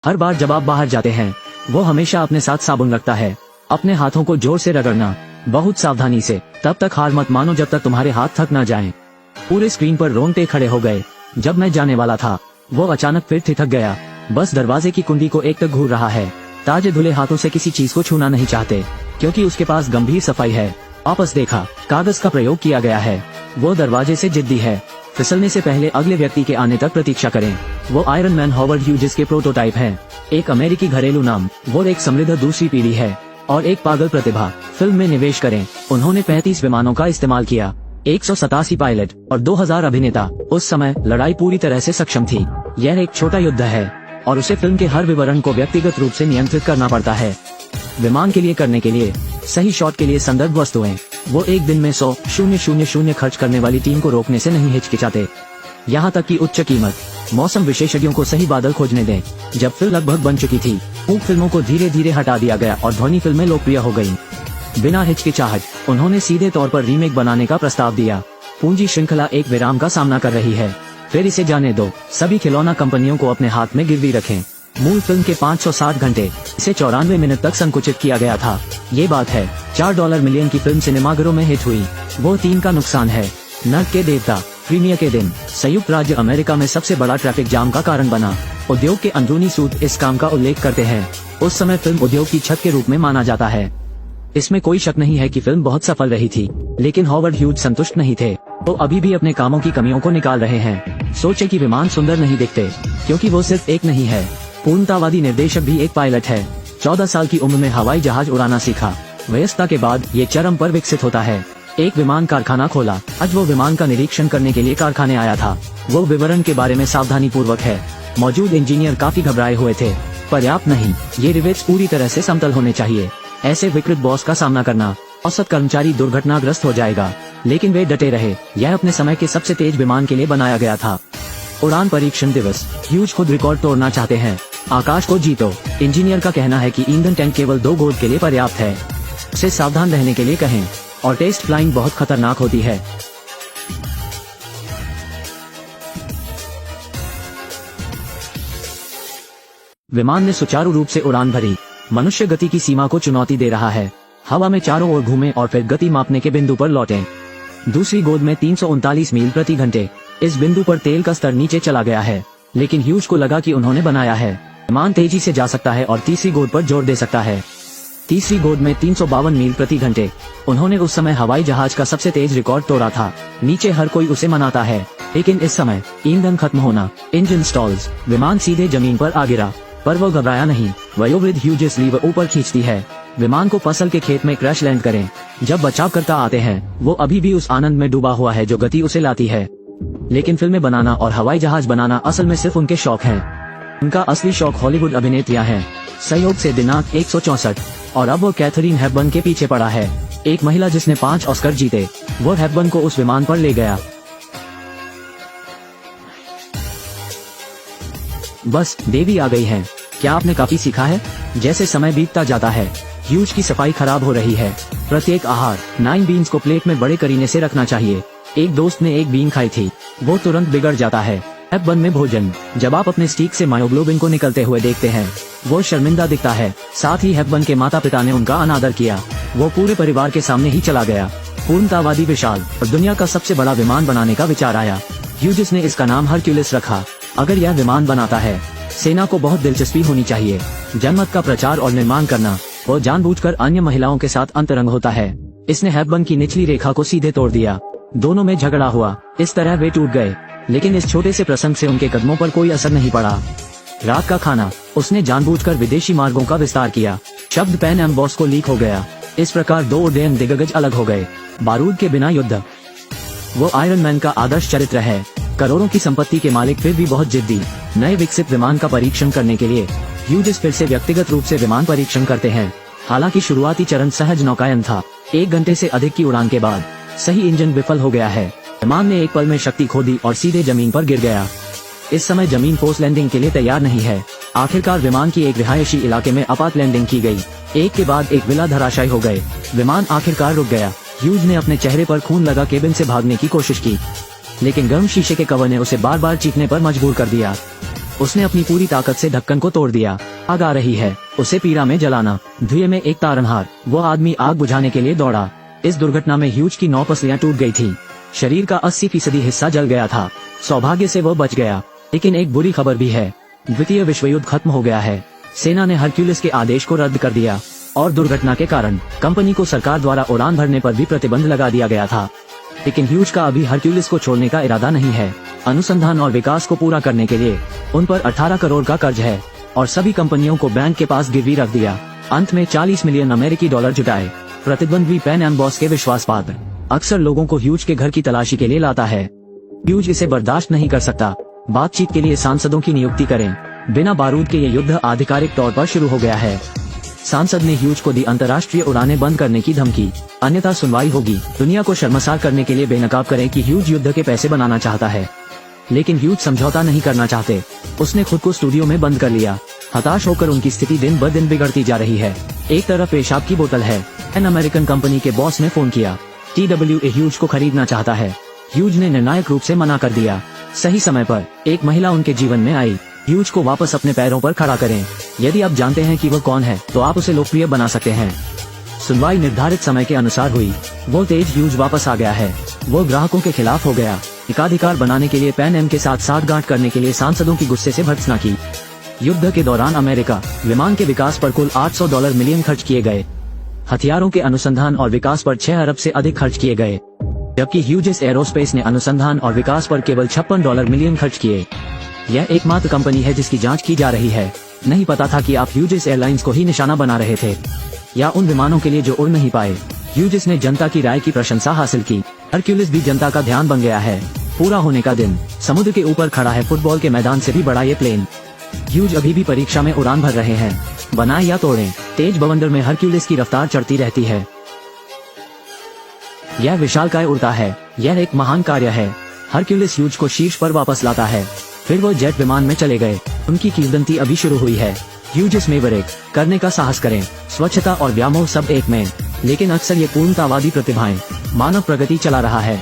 हर बार जब आप बाहर जाते हैं वो हमेशा अपने साथ साबुन रखता है। अपने हाथों को जोर से रगड़ना, बहुत सावधानी से, तब तक हार मत मानो जब तक तुम्हारे हाथ थक ना जाएं। पूरे स्क्रीन पर रोंगटे खड़े हो गए। जब मैं जाने वाला था वो अचानक फिर ठिठक गया। बस दरवाजे की कुंडी को एक तक घूर रहा है। ताजे धुले हाथों से किसी चीज को छूना नहीं चाहते क्योंकि उसके पास गंभीर सफाई है। वापस देखा, कागज का प्रयोग किया गया है। वो दरवाजे से जिद्दी है। फिसलने से पहले अगले व्यक्ति के आने तक प्रतीक्षा करें। वो आयरन मैन हॉवर्ड ह्यूजेस के प्रोटोटाइप हैं। एक अमेरिकी घरेलू नाम, वो एक समृद्ध दूसरी पीढ़ी है और एक पागल प्रतिभा। फिल्म में निवेश करें। उन्होंने 35 विमानों का इस्तेमाल किया, 187 पायलट और 2000 अभिनेता। उस समय लड़ाई पूरी तरह से सक्षम थी। यह एक छोटा युद्ध है और उसे फिल्म के हर विवरण को व्यक्तिगत रूप से नियंत्रित करना पड़ता है। विमान के लिए करने के लिए सही शॉट के लिए संदर्भ वस्तुएं। वो एक दिन में 100,000 खर्च करने वाली टीम को रोकने से नहीं हिचकिचाते, यहाँ तक कि उच्च कीमत। मौसम विशेषज्ञों को सही बादल खोजने दें। जब फिल्म लगभग बन चुकी थी, मूक फिल्मों को धीरे धीरे हटा दिया गया और ध्वनि फिल्में लोकप्रिय हो गयी। बिना हिचकिचाहट उन्होंने सीधे तौर पर रीमेक बनाने का प्रस्ताव दिया। पूंजी श्रृंखला एक विराम का सामना कर रही है, फिर इसे जाने दो। सभी खिलौना कंपनियों को अपने हाथ में गिरवी रखें। मूल फिल्म के 560 घंटे, इसे 94 मिनट तक संकुचित किया गया था। ये बात है, $4 मिलियन की फिल्म सिनेमाघरों में हिट हुई। वो 3 का नुकसान है। नर्क के देवता, प्रीमियर के दिन, संयुक्त राज्य अमेरिका में सबसे बड़ा ट्रैफिक जाम का कारण बना। उद्योग के अंदरूनी सूत्र इस काम का उल्लेख करते हैं। उस समय फिल्म उद्योग की छत के रूप में माना जाता है। इसमें कोई शक नहीं है कि फिल्म बहुत सफल रही थी, लेकिन हॉवर्ड ह्यूज संतुष्ट नहीं थे। वो अभी भी अपने कामों की कमियों को निकाल रहे हैं। सोचे कि विमान सुंदर नहीं दिखते क्योंकि वो सिर्फ एक नहीं है। पूर्णतावादी निर्देशक भी एक पायलट है। 14 साल की उम्र में हवाई जहाज उड़ाना सीखा। वयस्कता के बाद ये चरम पर विकसित होता है। एक विमान कारखाना खोला। आज वो विमान का निरीक्षण करने के लिए कारखाने आया था। वो विवरण के बारे में सावधानी पूर्वक है। मौजूद इंजीनियर काफी घबराए हुए थे। पर्याप्त नहीं, ये रिवेट्स पूरी तरह से समतल होने चाहिए। ऐसे विकृत बॉस का सामना करना, औसत कर्मचारी दुर्घटनाग्रस्त हो जाएगा। लेकिन वे डटे रहे। यह अपने समय के सबसे तेज विमान के लिए बनाया गया था। उड़ान परीक्षण दिवस, ह्यूज खुद रिकॉर्ड तोड़ना चाहते हैं। आकाश को जीतो। इंजीनियर का कहना है कि ईंधन टैंक केवल 2 गोद के लिए पर्याप्त है। उसे सावधान रहने के लिए कहें। और टेस्ट फ्लाइंग बहुत खतरनाक होती है। विमान ने सुचारू रूप से उड़ान भरी। मनुष्य गति की सीमा को चुनौती दे रहा है। हवा में चारों ओर घूमे और फिर गति मापने के बिंदु पर लौटे। दूसरी गोद में 339 मील प्रति घंटे। इस बिंदु पर तेल का स्तर नीचे चला गया है, लेकिन ह्यूज को लगा कि उन्होंने बनाया है। विमान तेजी से जा सकता है और तीसरी गोद पर जोर दे सकता है। तीसरी गोद में 352 मील प्रति घंटे। उन्होंने उस समय हवाई जहाज का सबसे तेज रिकॉर्ड तोड़ा था। नीचे हर कोई उसे मनाता है, लेकिन इस समय ईंधन खत्म होना, इंजन स्टॉल्स, विमान सीधे जमीन पर आ गिरा। पर वो घबराया नहीं। वयोवृद्ध ह्यूजेस लीवर ऊपर खींचती है। विमान को फसल के खेत में क्रैश लैंड करें। जब बचावकर्ता आते हैं, वो अभी भी उस आनंद में डूबा हुआ है जो गति उसे लाती है। लेकिन फिल्में बनाना और हवाई जहाज बनाना असल में सिर्फ उनके शौक हैं। उनका असली शौक हॉलीवुड अभिनेत्रियां हैं। संयोग से दिनांक 164 और अब वो कैथरीन हेपबर्न के पीछे पड़ा है। एक महिला जिसने 5 ऑस्कर जीते। वो हेपबर्न को उस विमान पर ले गया। बस देवी आ गई है। क्या आपने काफी सीखा है? जैसे समय बीतता जाता है, ह्यूज की सफाई खराब हो रही है। प्रत्येक आहार 9 बीन्स को प्लेट में बड़े करीने से रखना चाहिए। एक दोस्त ने एक बीन खाई थी, वो तुरंत बिगड़ जाता है। हेपबर्न में भोजन। जब आप अपने स्टीक से मायोग्लोबिन को निकलते हुए देखते हैं, वो शर्मिंदा दिखता है। साथ ही हेपबर्न के माता पिता ने उनका अनादर किया। वो पूरे परिवार के सामने ही चला गया। पूर्णतावादी विशाल और दुनिया का सबसे बड़ा विमान बनाने का विचार आया। ह्यूजेस ने इसका नाम हरक्यूलिस रखा। अगर यह विमान बनाता है, सेना को बहुत दिलचस्पी होनी चाहिए। जनमत का प्रचार और निर्माण करना। वो जानबूझकर अन्य महिलाओं के साथ अंतरंग होता है। इसने हेपबर्न की निचली रेखा को सीधे तोड़ दिया। दोनों में झगड़ा हुआ। इस तरह वे टूट गए, लेकिन इस छोटे से प्रसंग से उनके कदमों पर कोई असर नहीं पड़ा। रात का खाना। उसने जानबूझकर विदेशी मार्गों का विस्तार किया। शब्द पैन एम बॉस को लीक हो गया। इस प्रकार 2 उड्डयन दिग्गज अलग हो गए। बारूद के बिना युद्ध। वो आयरन मैन का आदर्श चरित्र है। करोड़ों की संपत्ति के मालिक फिर भी बहुत जिद्दी। नए विकसित विमान का परीक्षण करने के लिए ह्यूजेस फिर से व्यक्तिगत रूप से विमान परीक्षण करते हैं। हालांकि शुरुआती चरण सहज नौकायन था। 1 घंटे से अधिक की उड़ान के बाद सही इंजन विफल हो गया है। विमान ने एक पल में शक्ति खो दी और सीधे जमीन पर गिर गया। इस समय जमीन फोर्स लैंडिंग के लिए तैयार नहीं है। आखिरकार विमान की एक रिहायशी इलाके में आपात लैंडिंग की गई। एक के बाद एक विला धराशायी हो गए। विमान आखिरकार रुक गया। ह्यूज ने अपने चेहरे पर खून लगा केबिन से भागने की कोशिश की, लेकिन गर्म शीशे के कवर ने उसे बार बार चीखने पर मजबूर कर दिया। उसने अपनी पूरी ताकत से ढक्कन को तोड़ दिया। आग आ रही है, उसे पीड़ा में जलाना। धुएं में एक तारनहार। वो आदमी आग बुझाने के लिए दौड़ा। इस दुर्घटना में ह्यूज की 9 पसलियां टूट गई थी। शरीर का 80% हिस्सा जल गया था। सौभाग्य से वो बच गया। लेकिन एक बुरी खबर भी है, द्वितीय विश्व युद्ध खत्म हो गया है। सेना ने हरक्यूलिस के आदेश को रद्द कर दिया और दुर्घटना के कारण कंपनी को सरकार द्वारा उड़ान भरने पर भी प्रतिबंध लगा दिया गया था। लेकिन ह्यूज का अभी हरक्यूलिस को छोड़ने का इरादा नहीं है। अनुसंधान और विकास को पूरा करने के लिए उन पर 18 करोड़ का कर्ज है और सभी कंपनियों को बैंक के पास गिरवी रख दिया। अंत में 40 मिलियन अमेरिकी डॉलर जुटाए। प्रतिद्वंद भी पैन एम बॉस के विश्वास पात्र अक्सर लोगों को ह्यूज के घर की तलाशी के लिए लाता है। ह्यूज इसे बर्दाश्त नहीं कर सकता। बातचीत के लिए सांसदों की नियुक्ति करें। बिना बारूद के ये युद्ध आधिकारिक तौर पर शुरू हो गया है। सांसद ने ह्यूज को दी अंतर्राष्ट्रीय उड़ानें बंद करने की धमकी, अन्यथा सुनवाई होगी। दुनिया को शर्मसार करने के लिए बेनकाब करें कि ह्यूज युद्ध के पैसे बनाना चाहता है, लेकिन ह्यूज समझौता नहीं करना चाहते। उसने खुद को स्टूडियो में बंद कर लिया। हताश होकर उनकी स्थिति दिन ब दिन बिगड़ती जा रही है। एक तरफ पेशाब की बोतल है। एन अमेरिकन कंपनी के बॉस ने फोन किया। TWA ह्यूज को खरीदना चाहता है। ह्यूज ने निर्णायक रूप से मना कर दिया। सही समय पर एक महिला उनके जीवन में आई। ह्यूज को वापस अपने पैरों पर खड़ा करें। यदि आप जानते हैं कि वह कौन है तो आप उसे लोकप्रिय बना सकते हैं। सुनवाई निर्धारित समय के अनुसार हुई। वो तेज ह्यूज वापस आ गया है। वो ग्राहकों के खिलाफ हो गया। एकाधिकार बनाने के लिए पैन एम के साथ साठगांठ करने के लिए सांसदों की गुस्से से भर्त्सना की। युद्ध के दौरान अमेरिका विमान के विकास पर कुल $800 मिलियन खर्च किए गए। हथियारों के अनुसंधान और विकास पर 6 अरब से अधिक खर्च किए गए, जबकि ह्यूजेस एरोस्पेस ने अनुसंधान और विकास पर केवल $56 मिलियन खर्च किए। यह एकमात्र कंपनी है जिसकी जांच की जा रही है। नहीं पता था कि आप ह्यूजेस एयरलाइंस को ही निशाना बना रहे थे, या उन विमानों के लिए जो उड़ नहीं पाए। ह्यूजेस ने जनता की राय की प्रशंसा हासिल की। हरक्यूलिस भी जनता का ध्यान बन गया है। पूरा होने का दिन। समुद्र के ऊपर खड़ा है। फुटबॉल के मैदान से भी बड़ा ये प्लेन। ह्यूज अभी भी परीक्षा में उड़ान भर रहे हैं। बनाए या तोड़ें, तेज बवंडर में हरक्यूलिस की रफ्तार चढ़ती रहती है। यह विशालकाय उड़ता है। यह एक महान कार्य है। हरक्यूलिस ह्यूज को शीर्ष पर वापस लाता है। फिर वो जेट विमान में चले गए। उनकी किंवदंती अभी शुरू हुई है। ह्यूजेस मेवरिक करने का साहस करें। स्वच्छता और व्यामोह सब एक में। लेकिन अक्सर ये पूर्णतावादी प्रतिभाएं मानव प्रगति चला रहा है।